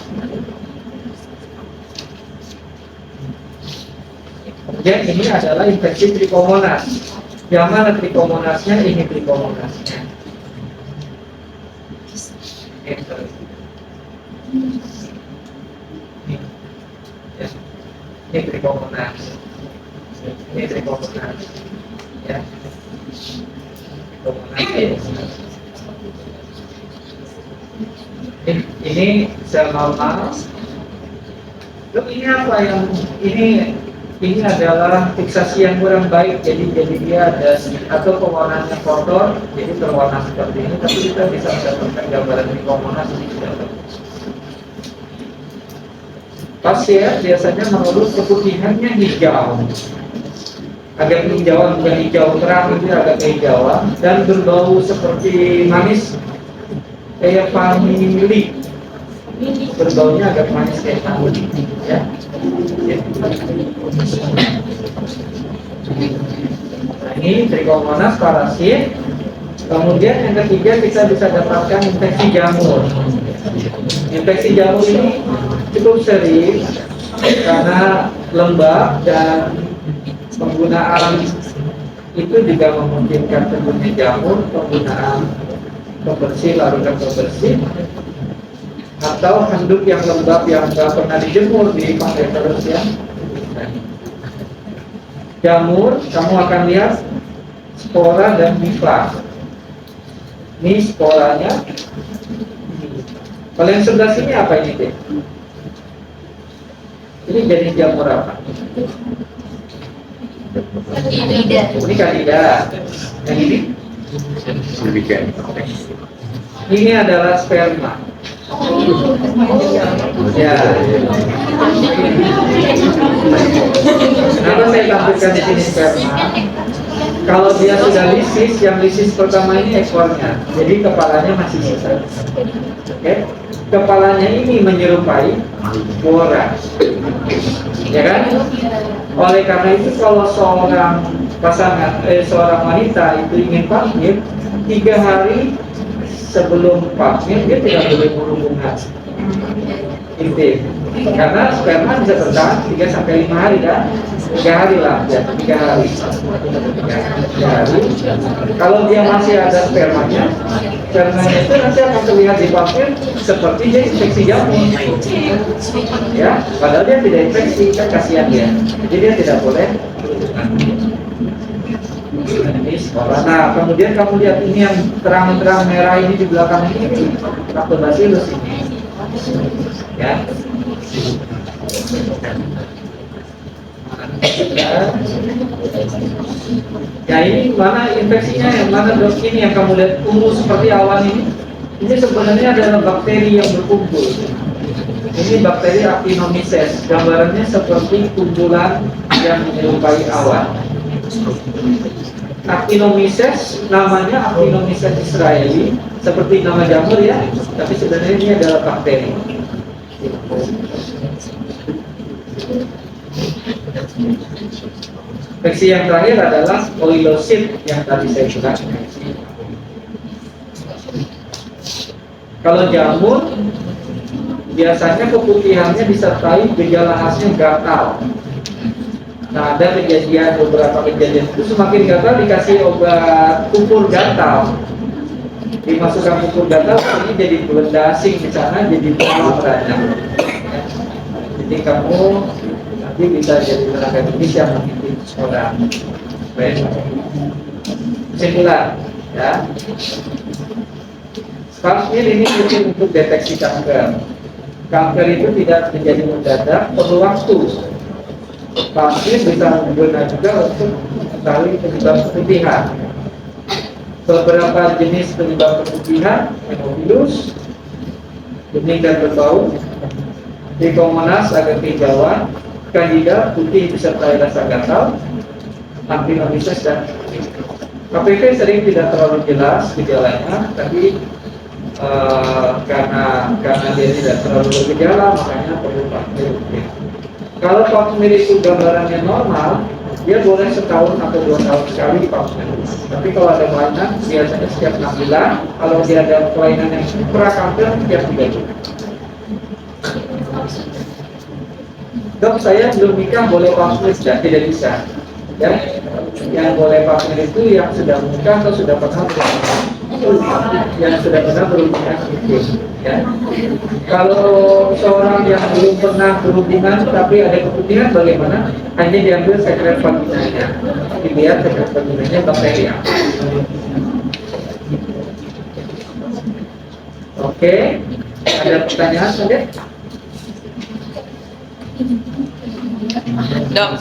Speaker 1: Kemudian ini adalah infeksi Trichomonas. Yang mana Trichomonasnya? Ini Trichomonasnya. Ini Trichomonas. Ini Trichomonas. Ya. Ini sel normal. Lalu ini apa yang ini adalah fiksasi yang kurang baik, jadi dia ada atau pewarnaannya kotor, jadi berwarna seperti ini. Tapi kita bisa mendapatkan gambaran Trichomonas ini tidak bagus. Pasien biasanya mengeluh keputihannya hijau, agak kehijauan, bukan hijau terang, itu agak kehijauan, dan berbau seperti manis kayak vanili. Berbaunya agak manis kayak vanili, ya. Nah, ini Trichomonas parasit. Kemudian yang ketiga kita bisa dapatkan infeksi jamur. Infeksi jamur ini cukup sering karena lembab dan penggunaan itu juga memungkinkan terjadinya jamur, penggunaan pembersih, larutan pembersih, atau handuk yang lembab yang nggak pernah dijemur dipakai terus, ya. Jamur, kamu akan lihat spora dan hifa. Ini sporanya. Kalau yang sebelah sini apa ini, deh? Ini jenis jamur apa? Ini Candida. Yang ini? Ini adalah sperma. Ya. Kenapa saya tampilkan di sini sperma? Kalau dia sudah lisis, yang lisis pertama ini ekornya, jadi kepalanya masih sisa. Oke? Kepalanya ini menyerupai spora, ya kan? Oleh karena itu kalau seorang seorang wanita itu ingin pamit, 3 hari sebelum pamit dia tidak boleh berhubungan intim, karena sperma bisa bertahan 3-5 hari, kan? 3 hari lah, ya, 3 hari. Kalau dia masih ada spermanya itu nanti akan terlihat di papir seperti dia infeksi jamur, ya, padahal dia tidak infeksi, kan kasihan dia, jadi dia tidak boleh. Ini sekolah. Nah, kemudian kamu lihat ini yang terang-terang merah ini di belakang ini lactobacillus ini, ya. Ya ini mana infeksinya, yang mana dok ini yang kamu lihat ungu seperti awan ini? Ini sebenarnya adalah bakteri yang berkumpul. Ini bakteri Actinomyces, gambarannya seperti kumpulan yang menyerupai awan. Actinomyces, namanya Actinomyces israeli, seperti nama jamur ya, tapi sebenarnya ini adalah bakteri. Infeksi yang terakhir adalah oilosit yang tadi saya bilang. Kalau jamur, biasanya keputihannya disertai gejala khasnya gatal. Nah, ada beberapa kejadian itu semakin gatal dikasih obat pupur gatal. Dimasukkan pupur gatal, ini jadi beledasing di sana, jadi demam radang. Jadi kamu nanti bisa jadi tenaga medis yang memimpin sekolah. Baik. Kesimpulan, ya. Vaksin ini penting untuk deteksi kanker. Kanker itu tidak menjadi mendadak, perlu waktu. Vaksin bisa menggunakan juga untuk mengetahui penyebab keputihan. Beberapa jenis penyebab keputihan, hemophilus, bening dan berbau, trichomonas agak kehijauan, candida putih disertai rasa gatal, actinomyces dan KPV sering tidak terlalu jelas gejalanya, tapi karena dia tidak terlalu bergejala, makanya perlu vaksin rutin. Kalau vaksin itu gambarannya normal, dia boleh setahun atau 2 tahun sekali divaksin. Tapi kalau ada kelainan, biasanya setiap 6 bulan. Kalau dia ada kelainan yang prakanker, setiap 3 bulan. Dok, saya belum nikah, boleh vaksin? Tidak bisa. Ya, yang boleh vaksin itu yang sudah menikah atau sudah pernah berhubungan intim. Ya. Kalau seorang yang belum pernah berhubungan tapi ada keputihan, bagaimana? Hanya diambil sekret vaginanya, dilihat sekret vaginanya bakteri apa. Oke, ada pertanyaan saja?
Speaker 3: Dok,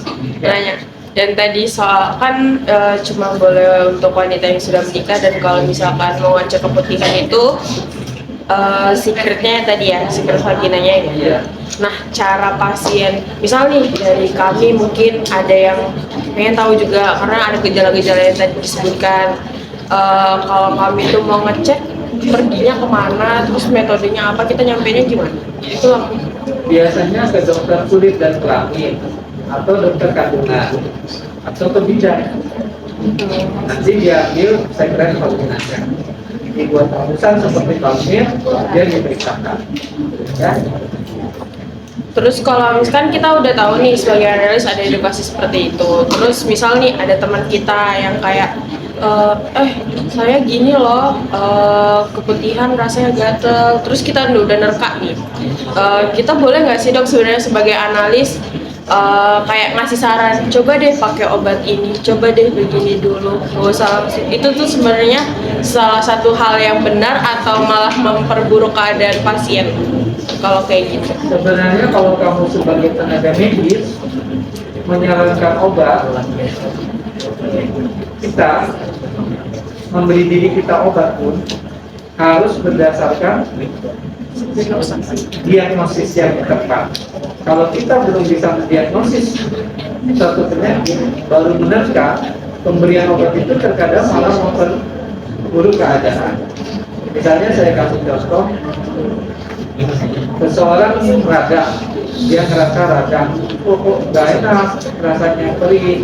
Speaker 3: nanya. Dan tadi soal kan cuma boleh untuk wanita yang sudah menikah, dan kalau misalkan mau ngecek keputihan itu secretnya tadi ya, secret vaginanya ya.
Speaker 1: Iya.
Speaker 3: Nah, cara pasien, misal nih dari kami mungkin ada yang pengen tahu juga karena ada gejala-gejala yang tadi disebutkan. Kalau kami itu mau ngecek, perginya kemana, terus metodenya apa, kita nyampainya gimana? Itu lah.
Speaker 1: Biasanya ke dokter kulit dan kelamin, atau dokter kandungan, atau ke bidan. Nanti diambil sekret vaginanya, dibuat rumusan seperti pamir, dia diperiksakan. Ya.
Speaker 3: Terus kalau misalkan kita udah tahu nih sebagai analis ada edukasi seperti itu, terus misal nih ada teman kita yang kayak saya gini loh, keputihan rasanya gatel, terus kita udah nerka nih, kita boleh nggak sih dok sebenarnya sebagai analis kayak ngasih saran, coba deh pakai obat ini, coba deh begini dulu, nggak usah langsung. Itu tuh sebenarnya salah satu hal yang benar atau malah memperburuk keadaan pasien kalau kayak gitu?
Speaker 1: Sebenarnya kalau kamu sebagai tenaga medis menyarankan obat, kita memberi diri kita obat pun harus berdasarkan diagnosis yang tepat. Kalau kita belum bisa mendiagnosis suatu penyakit, baru menerka, pemberian obat itu terkadang malah memperburuk keadaan. Misalnya saya kasih contoh, seseorang radang, dia ngerasa radang, kok nggak enak, rasanya perih,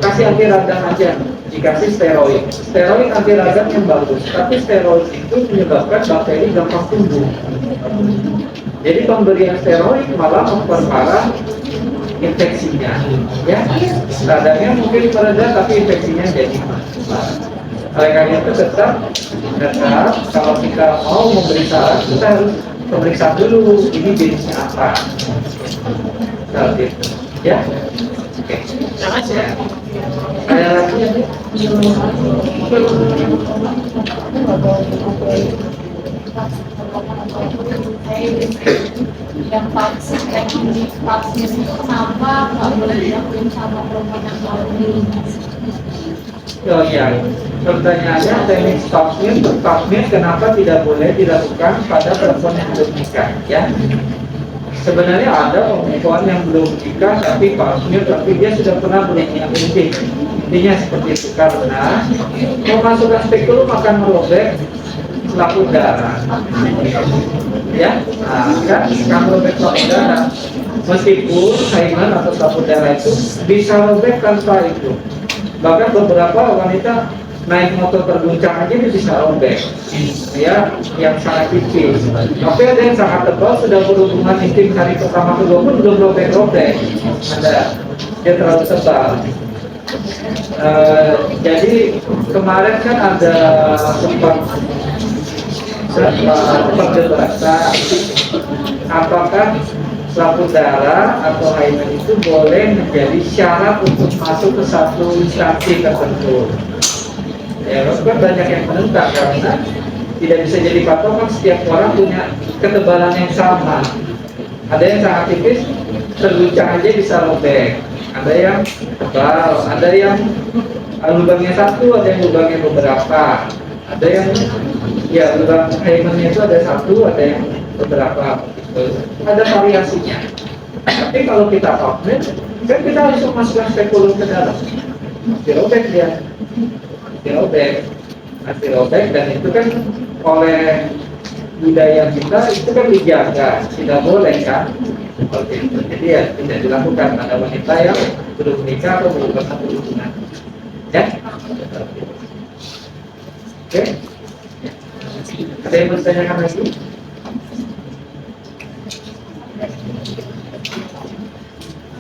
Speaker 1: kasih anti radang aja, dikasih steroid. Steroid anti radang yang bagus, tapi steroid itu menyebabkan bakteri gampang tumbuh. Jadi pemberian steroid malah memperparah infeksinya, ya. Radangnya mungkin mereda, tapi infeksinya jadi oleh karena itu tetap kalau kita mau memberi saran, kita harus periksa dulu ini jenisnya apa. Nah, gitu. Ya. Oke.
Speaker 3: Terima kasih.
Speaker 1: Ya. Ada lagi ya?
Speaker 4: yang vaksin itu kenapa nggak boleh dilakukan sama perempuan yang mau
Speaker 1: Oh iya, pertanyaannya teknik pap smear kenapa tidak boleh dilakukan pada perempuan yang belum nikah, ya? Sebenarnya ada perempuan yang belum nikah tapi pap smear tapi dia sudah pernah berhubungan intim. Intinya seperti itu karena memasukkan spekulum akan merobek selaput darah, ya. Nah, kan akan merobek selaput darah. Meskipun hymen atau selaput darah itu bisa robek tanpa itu. Bahkan beberapa wanita naik motor terguncang aja dia bisa robek, ya, yang sangat tipis. Tapi ada yang sangat tebal sudah berhubungan intim hari pertama kedua pun belum robek-robek. Ada, dia terlalu tebal. Jadi kemarin kan ada sempat perdebatan apakah selaput darah atau hymen itu boleh menjadi syarat untuk masuk ke satu instansi tertentu. Ya, kan banyak yang menentang karena tidak bisa jadi patokan, setiap orang punya ketebalan yang sama. Ada yang sangat tipis, terguncang aja bisa robek. Ada yang tebal, ada yang lubangnya satu, ada yang lubangnya beberapa. Ada yang ya lubang hymennya itu ada satu, ada yang beberapa. Ada variasinya. Tapi kalau kita pap-smear, kan kita harus masukkan spekulum ke dalam. Dirobek dia, dirobek, dan itu kan oleh budaya kita itu kan dijaga, tidak boleh kan? Oke, jadi ya tidak dilakukan pada wanita yang belum menikah atau belum pernah berhubungan. Ya? Oke? Ada yang bertanyakan lagi?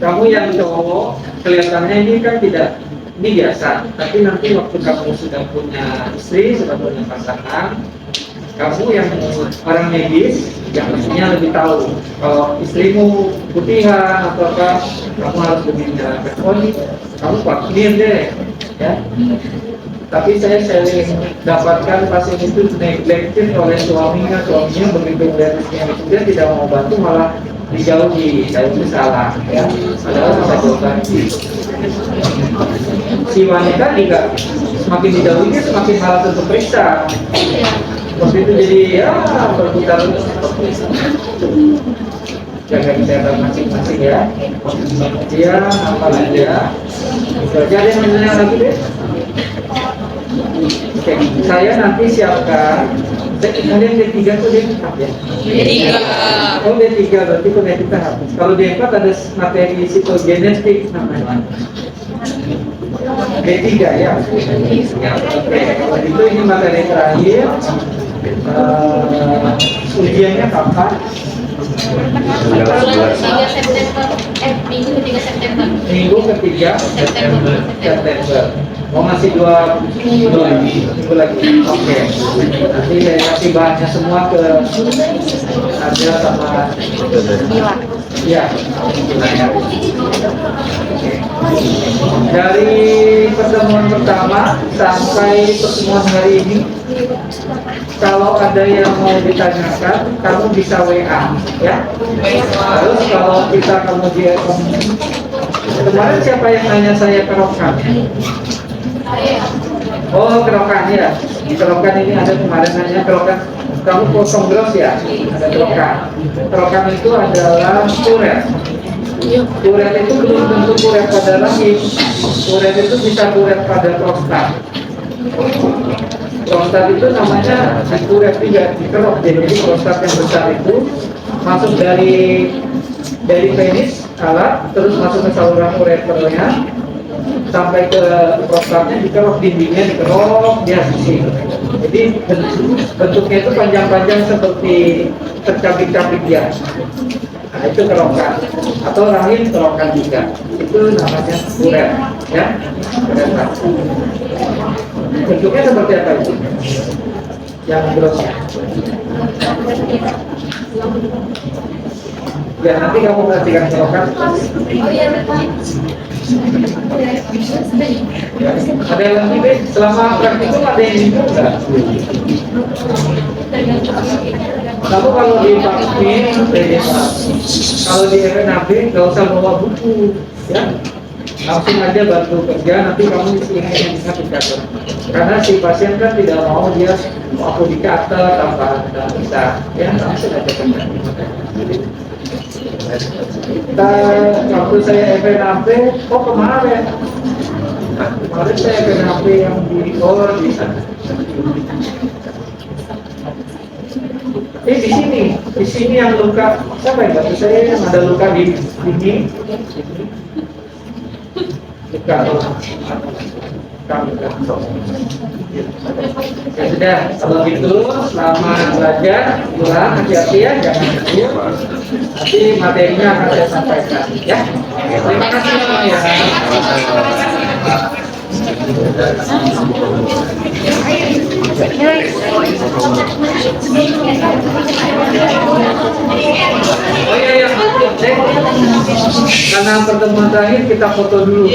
Speaker 1: Kamu yang cowok kelihatannya ini kan tidak, ini biasa, tapi nanti waktu kamu sudah punya istri, sudah punya pasangan, kamu yang orang medis yang mestinya lebih tahu kalau istrimu putihan ataukah kamu harus lebih menjalankan, oh ini kamu pap-smear deh, ya. Tapi saya sering dapatkan pasien itu neglected oleh suaminya begitu medisnya itu dia tidak mau bantu, malah dijauhi, dan itu salah, ya. Padahal bisa diobati. Si wanita juga semakin dijauhi dia semakin malas untuk periksa. Waktu itu jadi ya berputar jaga kesehatan masing-masing, ya. Dia apa ya? Jadi ada yang menanya lagi deh. Oke, saya nanti siapkan. Kalian D3 tuh dia ya?
Speaker 3: D3.
Speaker 1: Oh D3 berarti kuliah kita habis. Kalau D4 ada materi psikogenetik namanya. D3 ya. Ya, oke. Kalau itu ini materi terakhir. Ujiannya kapan?
Speaker 4: 3 September, minggu 3 September.
Speaker 1: Minggu ketiga September. Oh masih dua minggu lagi. Oke. Nanti saya kasih bahannya semua ke Adel sama
Speaker 2: Mila.
Speaker 1: ya. Dari pertemuan pertama sampai pertemuan hari ini, kalau ada yang mau ditanyakan, kamu bisa WA, ya. Terus kalau kita kemudian kemarin siapa yang nanya saya kerokan? Oh kerokan ya. Kerokan ini ada kemarin nanya kerokan. Kamu kosong terus ya? Ada kerokan. Kerokan itu adalah kuret. Kuret itu belum tentu kuret pada rahim. Kuret itu bisa kuret pada prostat. Prostat itu namanya kuret juga dikerok. Jadi prostat yang besar itu masuk dari penis alat terus masuk ke saluran ureternya sampai ke prostatnya, dikerok, dindingnya dikerok, dia sisi. Jadi bentuknya itu panjang-panjang seperti tercapik-capik dia. Nah itu kerokan atau rahim kerokan juga. Itu namanya kuret, ya. Kuret. Bentuknya seperti apa itu? Yang grosnya. Ya nanti kamu perhatikan kerokan. Ya. Ada yang lagi, selama praktikum ada yang bingung nggak? Kamu kalau di PAPMI, kalau di FNAB nggak usah bawa buku, ya. Langsung aja bantu kerja, nanti kamu isi yang indikator. Karena si pasien kan tidak mau dia aku dikater tanpa bisa, ya langsung aja kerja. Kita waktu saya FNAB, kemarin saya FNAB yang di sana. Di sini yang luka, siapa yang bantu saya yang ada luka di sini? Luka. Ya sudah, kalau gitu selamat belajar, pulang hati-hati ya, jangan kabur. Nanti materinya akan saya sampaikan, ya. Terima kasih semuanya. Oh iya, karena pertemuan terakhir kita foto dulu.